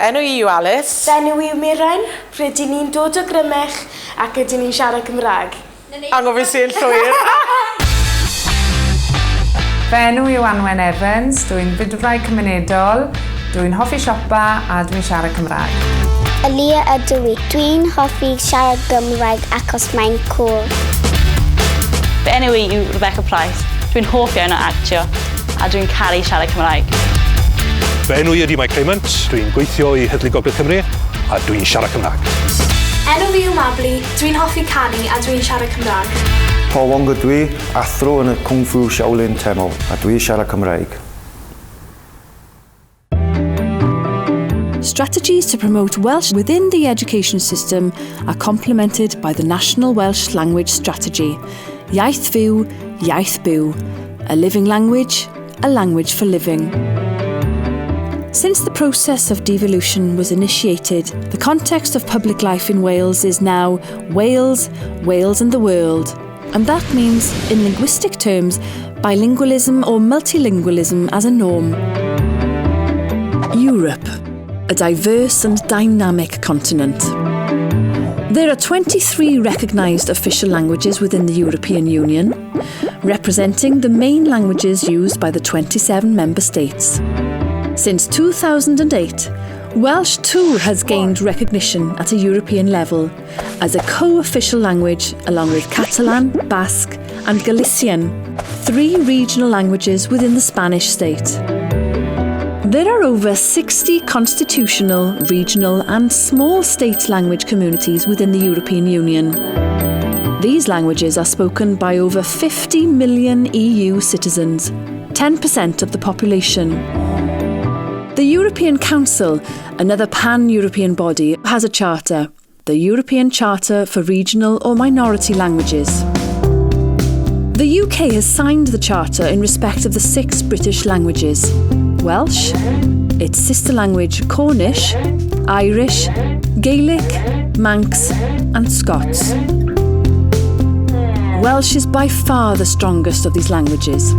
enw I yw Alice. Enw I yw Rhan. Rydyn ni'n dod o Grymech ac ydyn ni'n siarad Cymraeg. Angofus i'n llwyr. Fy enw I yw Anwen Evans, dwi'n fidwraig cymunedol, dwi'n hoffi siopa a dwi'n siarad Cymraeg. Alia ydw I. Dwi'n hoffi siarad Gymraeg achos mae'n cool. Fy enw I yw Rebecca Price. Dwi'n hoffi yn actio a dwi'n caru siarad Cymraeg. Fy enw I ydy Mike Clement, dwi'n gweithio I Heddlu Gogledd Cymru a dwi'n siarad Cymraeg. Enw fi yw Mabli, dwi'n hoffi canu a dwi'n siarad Cymraeg. Paul Wonga dwi, athro yn y Kung Fu Shaolin Temple a dwi'n siarad Cymraeg. Strategies to promote Welsh within the education system are complemented by the National Welsh Language Strategy, Hiaith Fyw, Hiaith Byw, a living language, a language for living. Since the process of devolution was initiated, the context of public life in Wales is now Wales, Wales and the world. And that means, in linguistic terms, bilingualism or multilingualism as a norm. Europe, a diverse and dynamic continent. There are 23 recognised official languages within the European Union, representing the main languages used by the 27 member states. Since 2008, Welsh too has gained recognition at a European level as a co-official language along with Catalan, Basque and Galician, 3 regional languages within the Spanish state. There are over 60 constitutional, regional and small state language communities within the European Union. These languages are spoken by over 50 million EU citizens, 10% of the population. The European Council, another pan-European body, has a charter, the European Charter for Regional or Minority Languages. The UK has signed the charter in respect of the 6 British languages: Welsh, its sister language Cornish, Irish, Gaelic, Manx and Scots. Welsh is by far the strongest of these languages.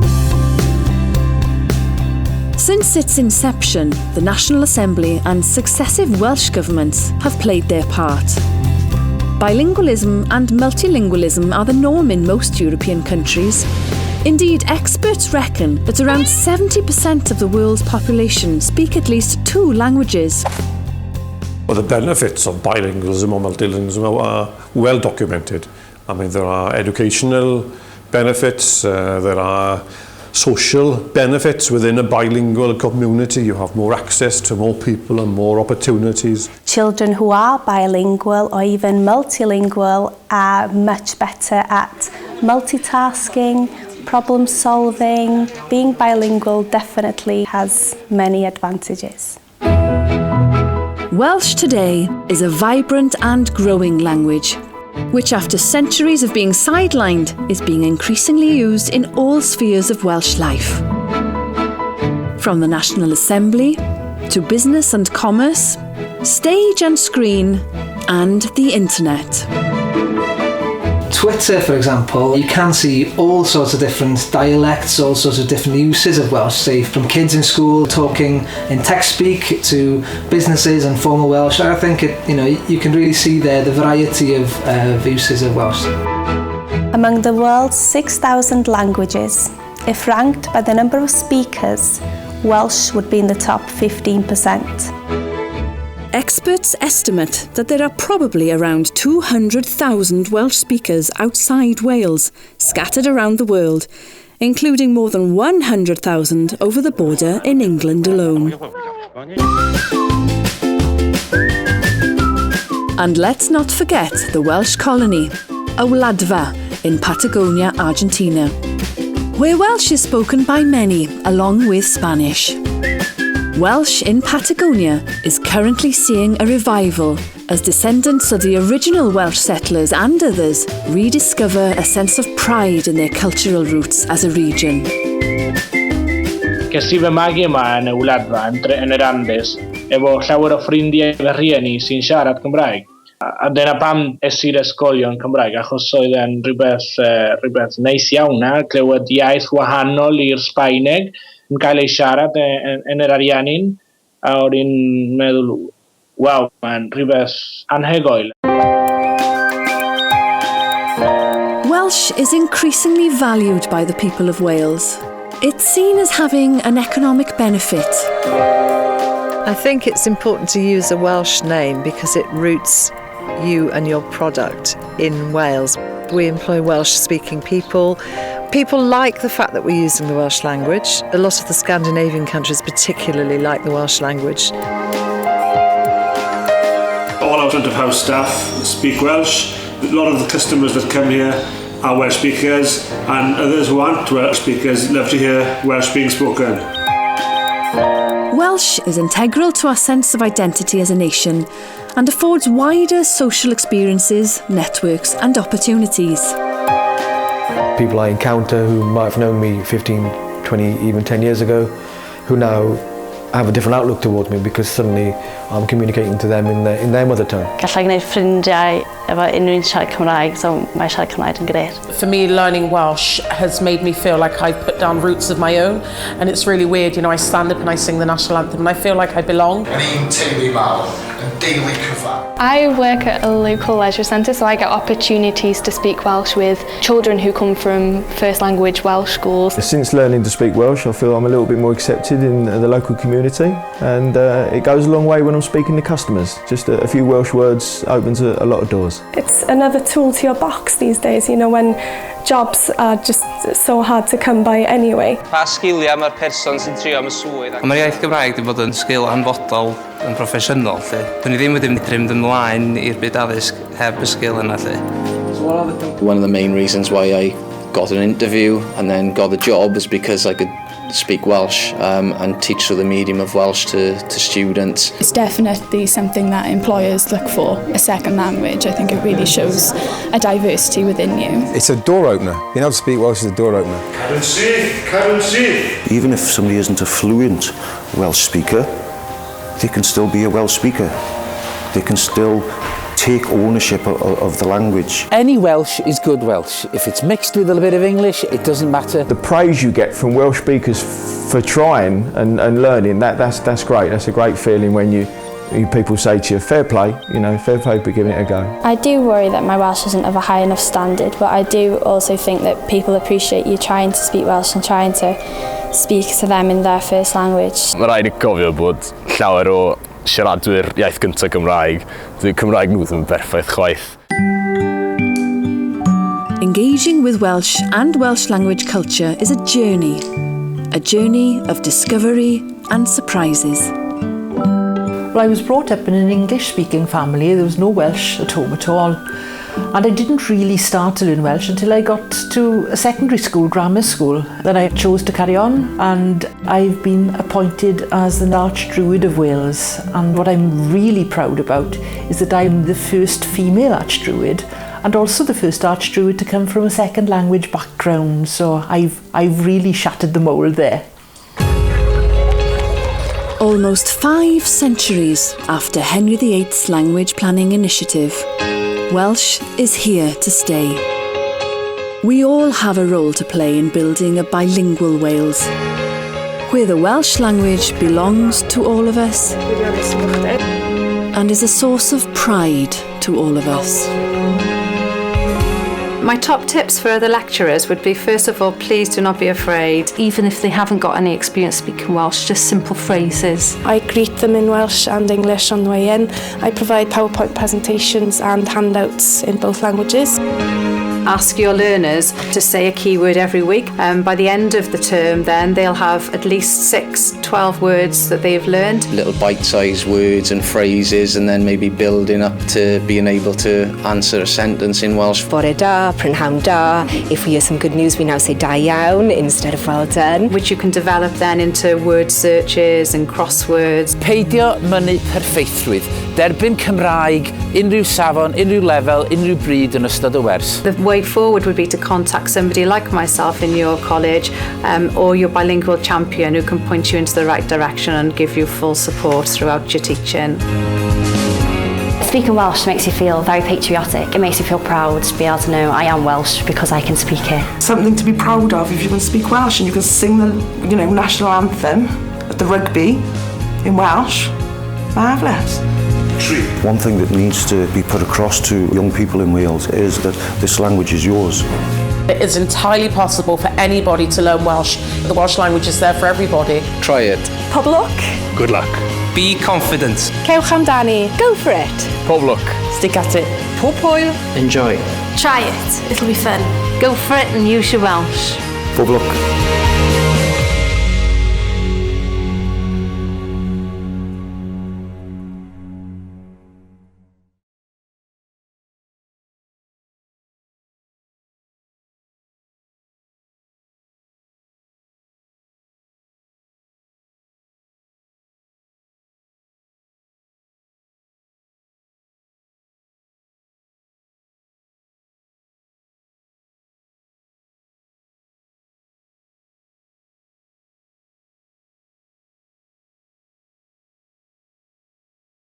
Since its inception, the National Assembly and successive Welsh governments have played their part. Bilingualism and multilingualism are the norm in most European countries. Indeed, experts reckon that around 70% of the world's population speak at least 2 languages. Well, the benefits of bilingualism or multilingualism are well documented. I mean, there are educational benefits, there are social benefits within a bilingual community. You have more access to more people and more opportunities. Children who are bilingual or even multilingual are much better at multitasking, problem solving. Being bilingual definitely has many advantages. Welsh today is a vibrant and growing language, which after centuries of being sidelined is being increasingly used in all spheres of Welsh life. From the National Assembly to business and commerce, stage and screen, and the internet. Twitter, for example, you can see all sorts of different dialects, all sorts of different uses of Welsh, say from kids in school talking in text speak to businesses and formal Welsh. I think you can really see there the variety of uses of Welsh. Among the world's 6,000 languages, if ranked by the number of speakers, Welsh would be in the top 15%. Experts estimate that there are probably around 200,000 Welsh speakers outside Wales, scattered around the world, including more than 100,000 over the border in England alone. And let's not forget the Welsh colony, Wladfa, in Patagonia, Argentina, where Welsh is spoken by many, along with Spanish. Welsh in Patagonia is currently seeing a revival as descendants of the original Welsh settlers and others rediscover a sense of pride in their cultural roots as a region. Ges I fy magu yma yn y Wladfa yn yr Andes efo llawer o ffrindiau fy rhieni sy'n siarad Cymraeg. A dyna pam es i'r ysgolion Cymraeg, achos oedd e'n rhywbeth neis iawn clywed iaith wahanol i'r Sbaeneg yn cael ei siarad yn yr Ariannin, a oedd i'n meddwl, wow, mae'n rhywbeth anhygoel. Welsh is increasingly valued by the people of Wales. It's seen as having an economic benefit. I think it's important to use a Welsh name because it roots you and your product in Wales. We employ Welsh-speaking people. People like the fact that we're using the Welsh language. A lot of the Scandinavian countries particularly like the Welsh language. All our front of house staff speak Welsh. A lot of the customers that come here are Welsh speakers, and others who aren't Welsh speakers love to hear Welsh being spoken. Welsh is integral to our sense of identity as a nation and affords wider social experiences, networks and opportunities. People I encounter who might have known me 15, 20, even 10 years ago, who now have a different outlook towards me because suddenly I'm communicating to them in their mother tongue. Gallai gwneud ffrindiau efo unrhyw siarad Cymraeg, so mae siarad Cymraeg yn gret. For me, learning Welsh has made me feel like I've put down roots of my own, and it's really weird, you know, I stand up and I sing the national anthem and I feel like I belong. I work at a local leisure centre, so I get opportunities to speak Welsh with children who come from first language Welsh schools. Since learning to speak Welsh, I feel I'm a little bit more accepted in the local community, and it goes a long way when I'm speaking to customers. Just a few Welsh words opens a lot of doors. It's another tool to your box these days, you know, when jobs are just so hard to come by anyway. Pa sgiliau mae'r person sy'n trio am y swydd? Mae'r iaith Gymraeg wedi bod yn sgil hanfodol yn proffesiynol. Dyn ni ddim wedi mynd ymlaen i'r byd addysg heb y sgil yna. One of the main reasons why I got an interview and then got the job is because I could speak Welsh and teach through the medium of Welsh to students. It's definitely something that employers look for, a second language. I think it really shows a diversity within you. It's a door opener. Being able to speak Welsh is a door opener. Even if somebody isn't a fluent Welsh speaker, they can still be a Welsh speaker. They can still take ownership of the language. Any Welsh is good Welsh. If it's mixed with a little bit of English, it doesn't matter. The praise you get from Welsh speakers for trying and learning, that's great. That's a great feeling when you people say to you, fair play, you know, fair play for giving it a go. I do worry that my Welsh isn't of a high enough standard, but I do also think that people appreciate you trying to speak Welsh and trying to speak to them in their first language. Mae rhaid i cofio bod llawer o siaradwyr iaith gyntaf Gymraeg, dyw Cymraeg nhw ddim yn berffaith chwaith. Engaging with Welsh and Welsh language culture is a journey of discovery and surprises. Well, I was brought up in an English-speaking family. There was no Welsh at home at all. And I didn't really start to learn Welsh until I got to a secondary school, grammar school. Then I chose to carry on, and I've been appointed as the Archdruid of Wales. And what I'm really proud about is that I'm the first female Archdruid, and also the first Archdruid to come from a second language background. So I've really shattered the mould there. Almost 5 centuries after Henry VIII's language planning initiative, Welsh is here to stay. We all have a role to play in building a bilingual Wales, where the Welsh language belongs to all of us and is a source of pride to all of us. My top tips for other lecturers would be, first of all, please do not be afraid. Even if they haven't got any experience speaking Welsh, just simple phrases. I greet them in Welsh and English on the way in. I provide PowerPoint presentations and handouts in both languages. Ask your learners to say a keyword every week. By the end of the term, then, they'll have at least 12 words that they've learned. Little bite-sized words and phrases, and then maybe building up to being able to answer a sentence in Welsh. Bore da, prynhawn da. If we hear some good news, we now say da iawn instead of well done. Which you can develop then into word searches and crosswords. Peidio mynnu perffeithrwydd. Derbyn Cymraeg, unrhyw safon, unrhyw lefel, unrhyw bryd yn ystod y wers. The way forward would be to contact somebody like myself in your college or your bilingual champion who can point you into the right direction and give you full support throughout your teaching. Speaking Welsh makes you feel very patriotic. It makes you feel proud to be able to know I am Welsh because I can speak it. Something to be proud of if you can speak Welsh and you can sing the national anthem at the rugby in Welsh. Marvellous. One thing that needs to be put across to young people in Wales is that this language is yours. It is entirely possible for anybody to learn Welsh. The Welsh language is there for everybody. Try it. Pob lwc. Good luck. Be confident. Cewch amdani. Go for it. Pob luck. Stick at it. Pob hwyl. Enjoy. Try it, it'll be fun. Go for it and use your Welsh. Pob lwc.